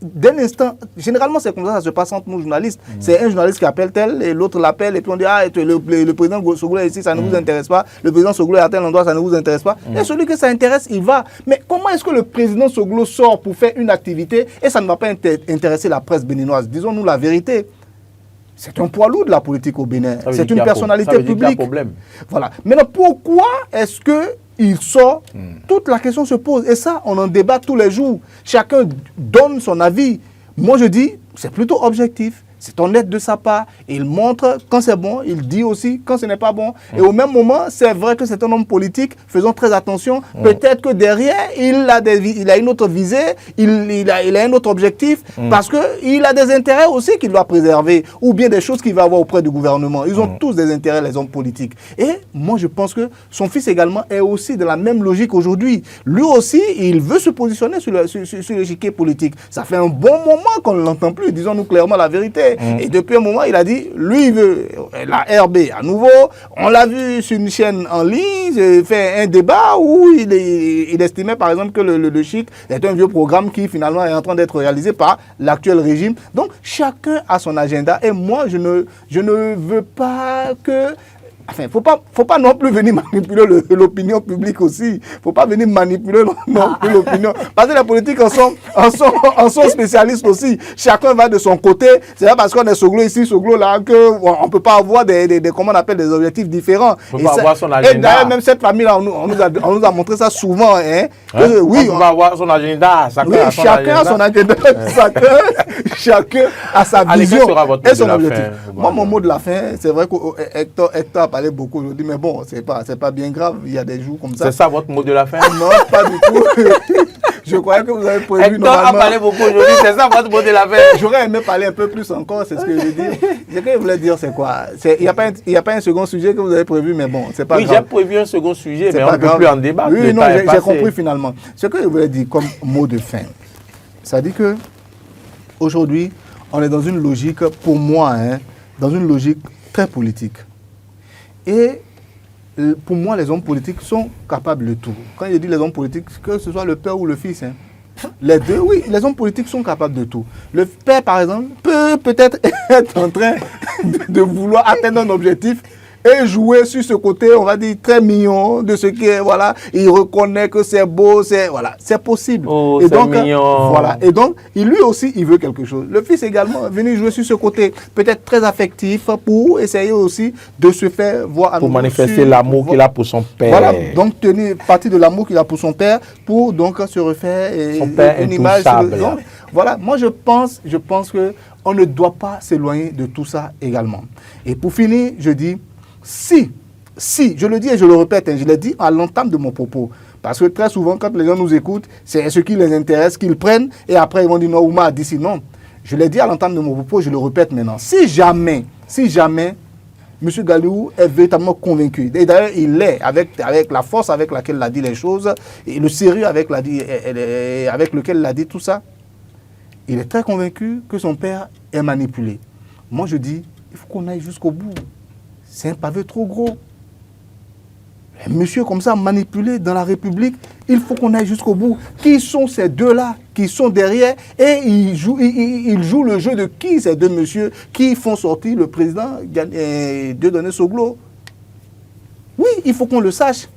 d'un instant, généralement c'est comme ça se passe entre nous journalistes. C'est un journaliste qui appelle tel, et l'autre l'appelle, et puis on dit, ah, le président Soglo est ici, ça ne vous intéresse pas, le président Soglo est à tel endroit, ça ne vous intéresse pas. Et celui que ça intéresse, il va. Mais comment est-ce que le président Soglo sort pour faire une activité et ça ne va pas intéresser la presse béninoise? Disons-nous la vérité. C'est un poids lourd de la politique au Bénin. C'est une personnalité publique. Voilà. Maintenant, pourquoi est-ce qu'il sort? Toute la question se pose. Et ça, on en débat tous les jours. Chacun donne son avis. Moi, je dis, c'est plutôt objectif. C'est honnête de sa part. Il montre quand c'est bon, il dit aussi quand ce n'est pas bon. Et au même moment, c'est vrai que c'est un homme politique. Faisons très attention. Peut-être que derrière, il a une autre visée, il a un autre objectif, parce qu'il a des intérêts aussi qu'il doit préserver, ou bien des choses qu'il va avoir auprès du gouvernement. Ils ont tous des intérêts, les hommes politiques. Et moi, je pense que son fils également est aussi de la même logique aujourd'hui. Lui aussi, il veut se positionner sur l'échiquier politique. Ça fait un bon moment qu'on ne l'entend plus. Disons-nous clairement la vérité. voyez. Et depuis un moment, il a dit, lui, il veut la RB à nouveau. On l'a vu sur une chaîne en ligne, il fait un débat où il estimait, par exemple, que le Chic est un vieux programme qui, finalement, est en train d'être réalisé par l'actuel régime. Donc, chacun a son agenda. Et moi, je ne veux pas que... Enfin, faut pas non plus venir manipuler l'opinion publique aussi. Faut pas venir manipuler non plus l'opinion. Parce que les politiques en sont spécialistes aussi. Chacun va de son côté. C'est pas parce qu'on est Soglo ici, Soglo là, qu'on peut pas avoir comment on appelle, des objectifs différents. On peut pas avoir son agenda. Et d'ailleurs, même cette famille-là, on nous a montré ça souvent. Hein, oui, on peut avoir son agenda. Chacun a son agenda. Chacun a sa vision. Quel sera votre mot de la fin? Moi, mon mot de la fin, c'est vrai que Hector a parlé beaucoup aujourd'hui, mais bon, c'est pas bien grave, il y a des jours comme ça. C'est ça votre mot de la fin? Non, pas du tout. Je croyais que vous avez prévu Hector a parlé beaucoup aujourd'hui, c'est ça votre mot de la fin? J'aurais aimé parler un peu plus encore, c'est ce que je dis. Ce que je voulais dire, c'est quoi? Il n'y a pas un second sujet que vous avez prévu, mais bon, c'est pas grave. Oui, j'ai prévu un second sujet, mais on ne peut plus en débattre. Oui, non, j'ai compris finalement. Ce que je voulais dire comme mot de fin, ça dit que aujourd'hui, on est dans une logique, pour moi, dans une logique très politique. Et pour moi, les hommes politiques sont capables de tout. Quand je dis les hommes politiques, que ce soit le père ou le fils, les deux, oui, les hommes politiques sont capables de tout. Le père, par exemple, peut peut-être être en train de vouloir atteindre un objectif et jouer sur ce côté, on va dire, très mignon de ce qui est, voilà, il reconnaît que c'est beau, c'est possible. Oh, et c'est donc, mignon. Voilà, et donc, lui aussi, il veut quelque chose. Le fils également, venir jouer sur ce côté, peut-être très affectif, pour essayer aussi de se faire voir à pour manifester l'amour qu'il a pour son père. Voilà, donc tenir partie de l'amour qu'il a pour son père, pour donc se refaire son père une image. Donc, voilà, moi je pense que on ne doit pas s'éloigner de tout ça également. Et pour finir, je dis, si, je le dis et je le répète, je l'ai dit à l'entame de mon propos, parce que très souvent, quand les gens nous écoutent, c'est ce qui les intéresse qu'ils prennent, et après ils vont dire non, Ouma a dit si, non. Je l'ai dit à l'entame de mon propos, je le répète maintenant. Si jamais, M. Galiou est véritablement convaincu, et d'ailleurs il l'est, avec la force avec laquelle il a dit les choses, et le sérieux avec lequel il a dit tout ça, il est très convaincu que son père est manipulé. Moi je dis, il faut qu'on aille jusqu'au bout. C'est un pavé trop gros. Un monsieur comme ça manipulé dans la République, il faut qu'on aille jusqu'au bout. Qui sont ces deux-là qui sont derrière et ils jouent le jeu de qui ces deux messieurs qui font sortir le président Dieudonné Soglo? Oui, il faut qu'on le sache.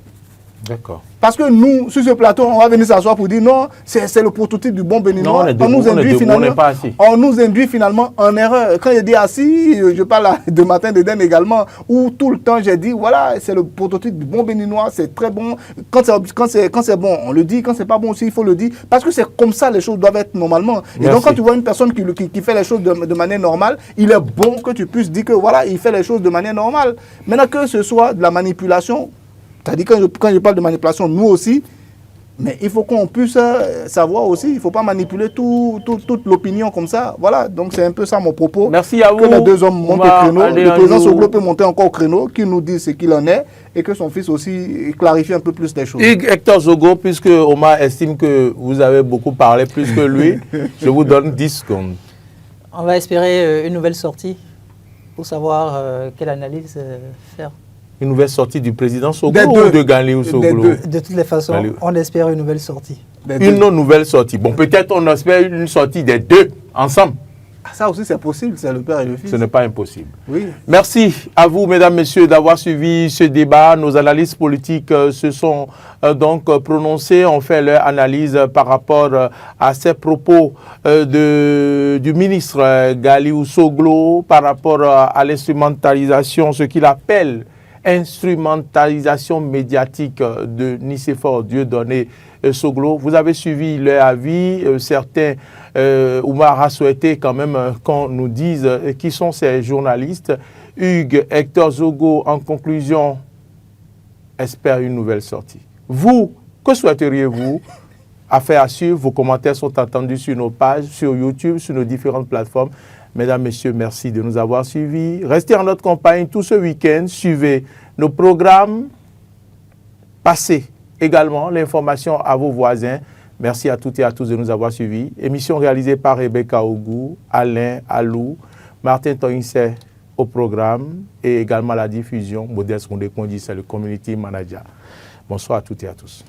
D'accord. Parce que nous, sur ce plateau, on va venir s'asseoir pour dire non, c'est le prototype du bon béninois. On nous induit finalement en erreur. Quand je dis assis, je parle de Matin d'Éden également, où tout le temps j'ai dit voilà, c'est le prototype du bon béninois, c'est très bon. Quand c'est bon, on le dit. Quand c'est pas bon aussi, il faut le dire. Parce que c'est comme ça les choses doivent être normalement. Et donc quand tu vois une personne qui fait les choses de manière normale, il est bon que tu puisses dire que voilà, il fait les choses de manière normale. Maintenant que ce soit de la manipulation, c'est-à-dire quand je parle de manipulation, nous aussi, mais il faut qu'on puisse savoir aussi, il ne faut pas manipuler toute l'opinion comme ça. Voilà, donc c'est un peu ça mon propos. Merci à vous. Que les deux hommes montent au créneau, le président Soglo peut monter encore au créneau, qu'il nous dise ce qu'il en est, et que son fils aussi clarifie un peu plus les choses. Hector Soglo, puisque Omar estime que vous avez beaucoup parlé plus que lui, je vous donne 10 secondes. On va espérer une nouvelle sortie pour savoir quelle analyse faire. Une nouvelle sortie du président Soglo ou de Galiou Soglo? De toutes les façons, on espère une nouvelle sortie. Une nouvelle sortie. Bon, peut-être on espère une sortie des deux ensemble. Ça aussi, c'est possible, c'est le père et le fils. Ce n'est pas impossible. Oui. Merci à vous, mesdames, messieurs, d'avoir suivi ce débat. Nos analystes politiques se sont donc prononcés, ont fait leur analyse par rapport à ces propos du ministre Galiou Soglo, par rapport à l'instrumentalisation, ce qu'il appelle instrumentalisation médiatique de Nicéphore Dieudonné Soglo. Vous avez suivi leur avis. Certains, Oumar a souhaité quand même qu'on nous dise qui sont ces journalistes. Hugues, Hector Soglo, en conclusion, espère une nouvelle sortie. Vous, que souhaiteriez-vous? Affaire à suivre, vos commentaires sont attendus sur nos pages, sur YouTube, sur nos différentes plateformes. Mesdames, Messieurs, merci de nous avoir suivis. Restez en notre compagnie tout ce week-end. Suivez nos programmes. Passez également l'information à vos voisins. Merci à toutes et à tous de nous avoir suivis. Émission réalisée par Rebecca Ogou, Alain Alou, Martin Toinsé au programme et également la diffusion. Modeste Gondé-Kondi, c'est le community manager. Bonsoir à toutes et à tous.